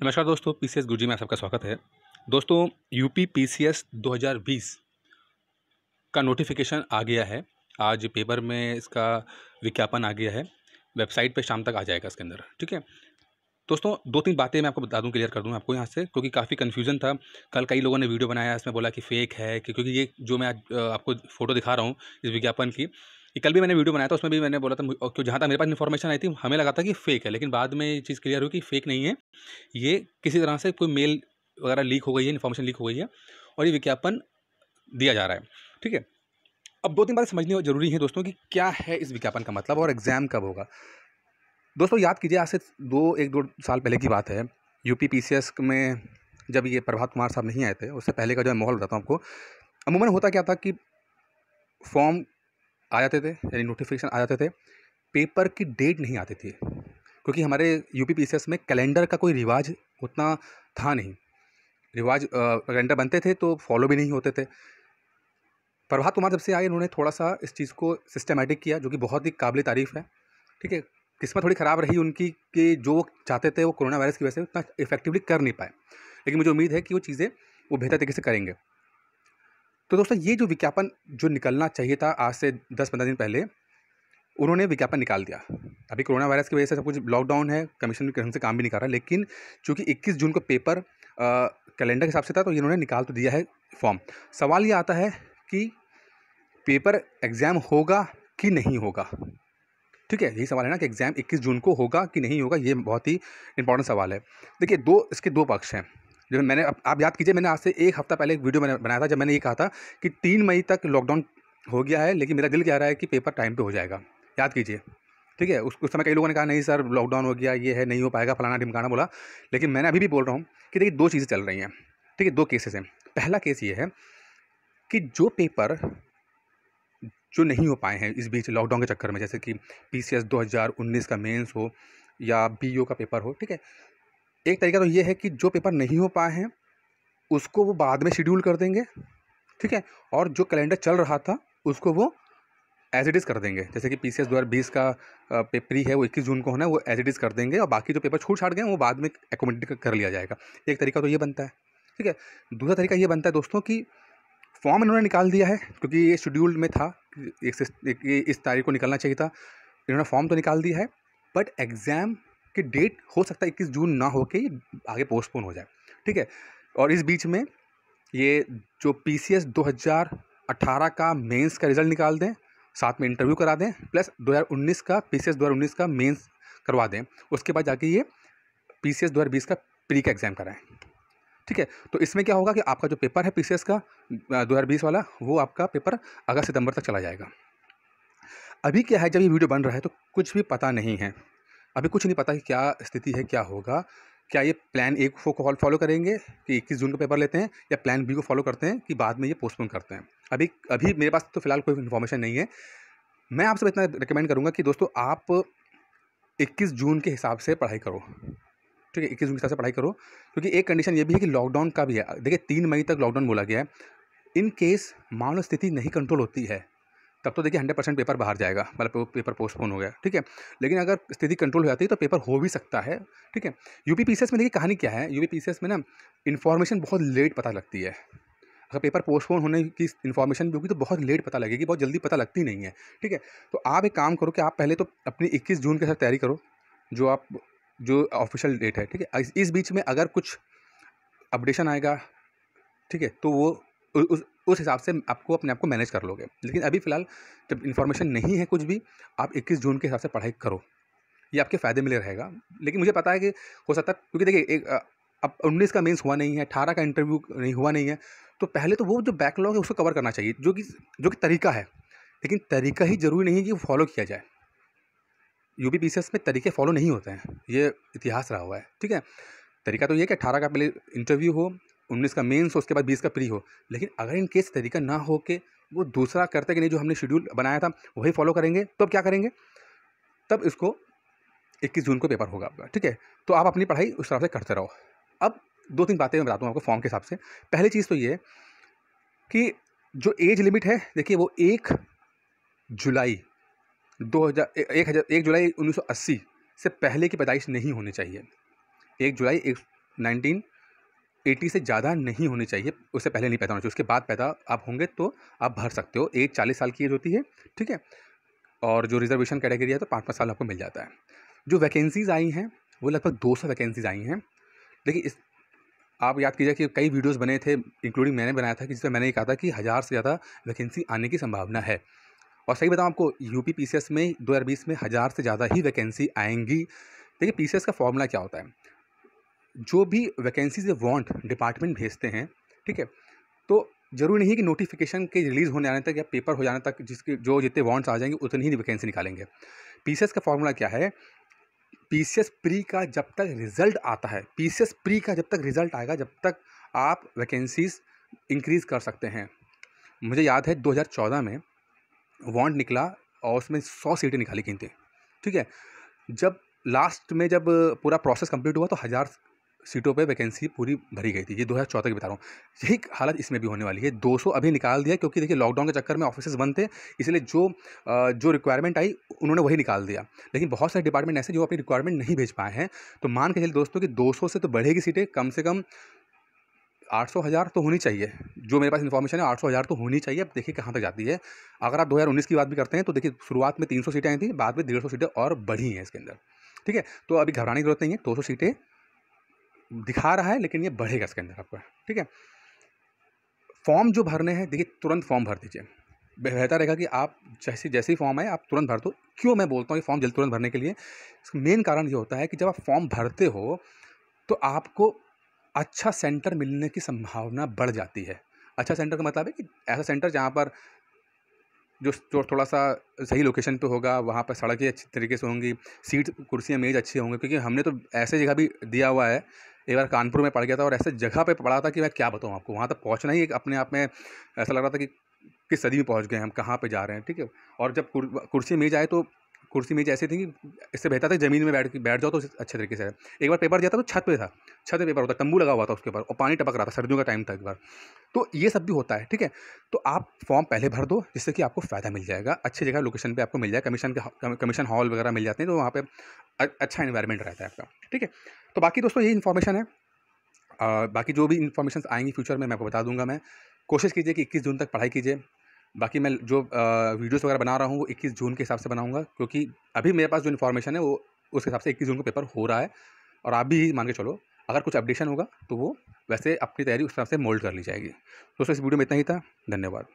नमस्कार दोस्तों, पीसीएस गुरुजी में आप सबका स्वागत है। दोस्तों, यूपी पीसीएस 2020 का नोटिफिकेशन आ गया है। आज पेपर में इसका विज्ञापन आ गया है। वेबसाइट पे शाम तक आ जाएगा इसके अंदर, ठीक है। दोस्तों, 2-3 बातें मैं आपको बता दूं, क्लियर कर दूं आपको यहाँ से, क्योंकि काफ़ी कन्फ्यूज़न था। कल कई लोगों ने वीडियो बनाया, इसमें बोला कि फ़ेक है, क्योंकि ये जो मैं आज आपको फ़ोटो दिखा रहा हूँ इस विज्ञापन की, ये कल भी मैंने वीडियो बनाया था, उसमें भी मैंने बोला था जहाँ तक मेरे पास इन्फॉर्मेशन आई थी, हमें लगा था कि फ़ेक है, लेकिन बाद में ये चीज़ क्लियर हुई कि फ़ेक नहीं है। ये किसी तरह से कोई मेल वगैरह लीक हो गई है, इन्फॉर्मेशन लीक हो गई है और ये विज्ञापन दिया जा रहा है, ठीक है। अब 2-3 बातें समझनी ज़रूरी है दोस्तों कि क्या है इस विज्ञापन का मतलब और एग्ज़ाम कब होगा। दोस्तों, याद कीजिए, आज से 1-2 साल पहले की बात है। यूपी पीसीएस में जब ये प्रभात कुमार साहब नहीं आए थे, उससे पहले का जो माहौल बताता हूँ आपको। अमूमन होता क्या था कि फॉर्म आ जाते थे, यानी नोटिफिकेशन आ जाते थे, पेपर की डेट नहीं आती थी, क्योंकि हमारे यूपी पीसीएस में कैलेंडर का कोई रिवाज उतना था नहीं। रिवाज कैलेंडर बनते थे तो फॉलो भी नहीं होते थे। प्रभात कुमार जब से आए, उन्होंने थोड़ा-सा इस चीज़ को सिस्टमैटिक किया, जो कि बहुत ही काबिल तारीफ़ है, ठीक है। किस्मत थोड़ी ख़राब रही उनकी कि जो वो चाहते थे वो कोरोना वायरस की वजह से उतना इफ़ेक्टिवली कर नहीं पाए। लेकिन मुझे उम्मीद है कि वो चीज़ें वो बेहतर तरीके से करेंगे। तो दोस्तों, ये जो विज्ञापन जो निकलना चाहिए था आज से 10-15 दिन पहले, उन्होंने विज्ञापन निकाल दिया। अभी कोरोना वायरस की वजह से सब कुछ लॉकडाउन है, कमीशन भी ढंग से काम भी नहीं कर रहा है, लेकिन चूँकि 21 जून को पेपर कैलेंडर के हिसाब से था, तो इन्होंने निकाल तो दिया है फॉर्म। सवाल ये आता है कि पेपर एग्ज़ाम होगा कि नहीं होगा? ठीक है, यही सवाल है ना कि एग्ज़ाम 21 जून को होगा कि नहीं होगा, ये बहुत ही इंपॉर्टेंट सवाल है। देखिए, इसके 2 पक्ष हैं। जो मैंने आप याद कीजिए, मैंने आज से 1 हफ़्ता पहले एक वीडियो मैंने बनाया था, जब मैंने ये कहा था कि 3 मई तक लॉकडाउन हो गया है, लेकिन मेरा दिल कह रहा है कि पेपर टाइम पे हो जाएगा। याद कीजिए, ठीक है? उस समय कई लोगों ने कहा नहीं सर, लॉकडाउन हो गया, ये है, नहीं हो पाएगा, फलाना-ढिमकाना बोला। लेकिन मैंने अभी भी बोल रहा हूँ कि देखिए, 2 चीज़ें चल रही हैं, ठीक है? 2 केसेज़ हैं। पहला केस ये है कि जो पेपर जो नहीं हो पाए हैं इस बीच लॉकडाउन के चक्कर में, जैसे कि पीसीएस 2019 का मेंस हो या बीईओ का पेपर हो, ठीक है। एक तरीका तो ये है कि जो पेपर नहीं हो पाए हैं उसको वो बाद में शेड्यूल कर देंगे, ठीक है। और जो कैलेंडर चल रहा था उसको वो एज इट इज़ कर देंगे। जैसे कि पीसीएस 2020 का पेपर ही है, वो 21 जून को होना है, वो एज इट इज़ कर देंगे और बाकी जो पेपर छूट छाट गए हैं वो बाद में एकोमोडेट कर लिया जाएगा। एक तरीका तो ये बनता है, ठीक है। दूसरा तरीका ये बनता है दोस्तों कि फॉर्म इन्होंने निकाल दिया है, क्योंकि ये शेड्यूल में था, ये इस तारीख को निकलना चाहिए था। इन्होंने फॉर्म तो निकाल दिया है, बट एग्ज़ाम की डेट हो सकता है 21 जून ना हो के आगे पोस्टपोन हो जाए, ठीक है। और इस बीच में ये जो पीसीएस 2018 का मेंस का रिज़ल्ट निकाल दें, साथ में इंटरव्यू करा दें, प्लस 2019 का पीसीएस 2019 का मेंस करवा दें। उसके बाद जाके ये पीसीएस 2020 का प्री का एग्ज़ाम कराएँ, ठीक है। तो इसमें क्या होगा कि आपका जो पेपर है पीसीएस का 2020 वाला, वो आपका पेपर अगस्त सितंबर तक चला जाएगा। अभी क्या है, जब ये वीडियो बन रहा है तो कुछ भी पता नहीं है। अभी कुछ नहीं पता कि क्या स्थिति है, क्या होगा। क्या ये प्लान ए को फॉलो करेंगे कि 21 जून को पेपर लेते हैं, या प्लान बी को फॉलो करते हैं कि बाद में ये पोस्टपोन करते हैं। अभी अभी मेरे पास तो फ़िलहाल कोई इन्फॉर्मेशन नहीं है। मैं आपसे इतना रिकमेंड करूँगा कि दोस्तों, आप 21 जून के हिसाब से पढ़ाई करो, ठीक है। 21 जून के हिसाब से पढ़ाई करो, क्योंकि एक कंडीशन ये भी है कि लॉकडाउन का भी है। देखिए, 3 मई तक लॉकडाउन बोला गया है। इन केस मान लो स्थिति नहीं कंट्रोल होती है, तब तो देखिए 100% पेपर बाहर जाएगा, मतलब पेपर पोस्टपोन हो गया, ठीक है। लेकिन अगर स्थिति कंट्रोल हो जाती है तो पेपर हो भी सकता है, ठीक है। यूपी पीसीएस में देखिए कहानी क्या है, यूपी पीसीएस में ना इन्फॉर्मेशन बहुत लेट पता लगती है। अगर पेपर पोस्टपोन होने की इन्फॉर्मेशन भी होगी तो बहुत लेट पता लगेगी, बहुत जल्दी पता लगती नहीं है, ठीक है। तो आप एक काम करो कि आप पहले तो अपनी 21 जून के साथ तैयारी करो, जो ऑफिशियल डेट है, ठीक है। इस बीच में अगर कुछ अपडेशन आएगा, ठीक है, तो वो उस हिसाब से आपको अपने आप को मैनेज कर लोगे। लेकिन अभी फ़िलहाल जब इन्फॉर्मेशन नहीं है कुछ भी, आप 21 जून के हिसाब से पढ़ाई करो, ये आपके फ़ायदे में लिए रहेगा। लेकिन मुझे पता है कि हो सकता है, क्योंकि देखिए अब 19 का मेंस हुआ नहीं है, 18 का इंटरव्यू नहीं हुआ नहीं है, तो पहले तो वो जो बैकलॉग है उसको कवर करना चाहिए, जो कि तरीका है। लेकिन तरीका ही ज़रूरी नहीं है कि वो फॉलो किया जाए। यूपी पीसीएस में तरीके फॉलो नहीं होते हैं, ये इतिहास रहा हुआ है, ठीक है। तरीका तो ये है कि 18 का पहले इंटरव्यू हो, 19 का मेंस हो, उसके बाद 20 का प्री हो। लेकिन अगर इन केस तरीका ना हो के वो दूसरा करते कि नहीं, जो हमने शेड्यूल बनाया था वही फॉलो करेंगे, तो अब क्या करेंगे, तब इसको 21 जून को पेपर होगा आपका, ठीक है। तो आप अपनी पढ़ाई उस तरह से करते रहो। अब 2-3 बातें मैं बताता हूँ आपको फॉर्म के हिसाब से। पहली चीज़ तो ये है कि जो एज लिमिट है, देखिए वो 1 जुलाई 1 जुलाई 1980 से पहले की पैदाइश नहीं होनी चाहिए। 1 जुलाई 1980 से ज़्यादा नहीं होनी चाहिए, उससे पहले नहीं पैदा होना चाहिए। उसके बाद पैदा आप होंगे तो आप भर सकते हो। एज 40 साल की एज होती है, ठीक है। और जो रिजर्वेशन कैटेगरी है तो 5-5 साल आपको मिल जाता है। जो वैकेंसीज़ आई हैं वो लगभग 200 वैकेंसीज़ आई हैं। देखिए इस आप याद कीजिए कि कई वीडियोज़ बने थे, इंक्लूडिंग मैंने बनाया था, कि जिसमें मैंने ये कहा था कि 1000 से ज़्यादा वैकेंसी आने की संभावना है। और सही बताऊँ आपको, यूपी पीसीएस में 2020 में 1000 से ज़्यादा ही वैकेंसी आएँगी। देखिए पीसीएस का फॉर्मूला क्या होता है, जो भी वैकेंसीज़ वांट डिपार्टमेंट भेजते हैं, ठीक है, तो ज़रूरी नहीं है कि नोटिफिकेशन के रिलीज़ होने आने तक या पेपर हो जाने तक जिसके जो जितने वांट्स आ जाएंगे उतनी ही वैकेंसी निकालेंगे। पीसीएस का फॉर्मूला क्या है, पीसीएस प्री का जब तक रिजल्ट आता है, पीसीएस प्री का जब तक रिजल्ट आएगा, जब तक आप वैकेंसीज इंक्रीज़ कर सकते हैं। मुझे याद है 2014 में वांट निकला और उसमें 100 सीटें निकाली गई थी, ठीक है। जब लास्ट में जब पूरा प्रोसेस कंप्लीट हुआ तो 1000 सीटों पे वैकेंसी पूरी भरी गई थी। ये 2014 की बता रहा हूँ। यही हालत इसमें भी होने वाली है। 200 अभी निकाल दिया, क्योंकि देखिए लॉकडाउन के चक्कर में ऑफिसेज बंद थे, इसलिए जो रिक्वायरमेंट आई उन्होंने वही निकाल दिया। लेकिन बहुत सारे डिपार्टमेंट ऐसे जो अपनी रिक्वायरमेंट नहीं भेज पाए हैं। तो मान के चलिए दोस्तों कि 200 से तो बढ़ेगी सीटें, कम से कम 800-1000 तो होनी चाहिए। जो मेरे पास इन्फॉर्मेशन है 800-1000 तो होनी चाहिए। अब देखिए कहाँ तक जाती है। अगर आप 2019 की बात भी करते हैं तो देखिए शुरुआत में 300 सीटें आई थी, बाद में 150 सीटें और बढ़ी हैं इसके अंदर, ठीक है। तो अभी घबराने की जरूरत नहीं है, 200 सीटें दिखा रहा है लेकिन ये बढ़ेगा इसके अंदर आपका, ठीक है। फॉर्म जो भरने हैं, देखिए तुरंत फॉर्म भर दीजिए। बेहतर रहेगा कि आप जैसे ही फॉर्म आए आप तुरंत भर दो। क्यों मैं बोलता हूँ ये फॉर्म जल्द तुरंत भरने के लिए, इसका मेन कारण ये होता है कि जब आप फॉर्म भरते हो तो आपको अच्छा सेंटर मिलने की संभावना बढ़ जाती है। अच्छा सेंटर का मतलब है कि ऐसा सेंटर जहाँ पर जो थोड़ा-सा सही लोकेशन पे होगा, वहाँ पर सड़कें अच्छी तरीके से होंगी, सीट, कुर्सियाँ, मेज़ अच्छे होंगे। क्योंकि हमने तो ऐसे जगह भी दिया हुआ है। एक बार कानपुर में पड़ गया था और ऐसे जगह पे पड़ा था कि मैं क्या बताऊँ आपको। वहाँ तक पहुँचना ही एक अपने आप में ऐसा लग रहा था कि किस सदी में पहुँच गए हम, कहाँ पे जा रहे हैं, ठीक है। और जब कुर्सी मेज़ आए तो कुर्सी मेज़ ऐसी थी कि इससे बेहतर था ज़मीन में बैठ जाओ तो अच्छे तरीके से है। एक बार पेपर दिया था तो छत पे था, छत पे पेपर होता, तंबू लगा हुआ था उसके ऊपर और पानी टपक रहा था, सर्दियों का टाइम था एक बार। तो ये सब भी होता है, ठीक है। तो आप फॉर्म पहले भर दो जिससे कि आपको फ़ायदा मिल जाएगा, अच्छी जगह लोकेशन पे आपको मिल जाए, कमीशन हॉल वगैरह मिल जाते हैं, तो वहाँ पे अच्छा एनवायरनमेंट रहता है आपका, ठीक है। तो बाकी दोस्तों यही इन्फॉर्मेशन है। बाकी जो भी इन्फॉर्मेशंस आएंगी फ्यूचर में मैं आपको बता दूंगा। मैं कोशिश कीजिए कि 21 जून तक पढ़ाई कीजिए। बाकी मैं जो वीडियोस वगैरह बना रहा हूँ वो 21 जून के हिसाब से बनाऊंगा, क्योंकि अभी मेरे पास जो इन्फॉर्मेशन है वो उस हिसाब से 21 जून को पेपर हो रहा है। और आप भी मान के चलो, अगर कुछ अपडेशन होगा तो वो वैसे अपनी तैयारी उस हिसाब से मोल्ड कर ली जाएगी। दोस्तों इस वीडियो में इतना ही था। धन्यवाद।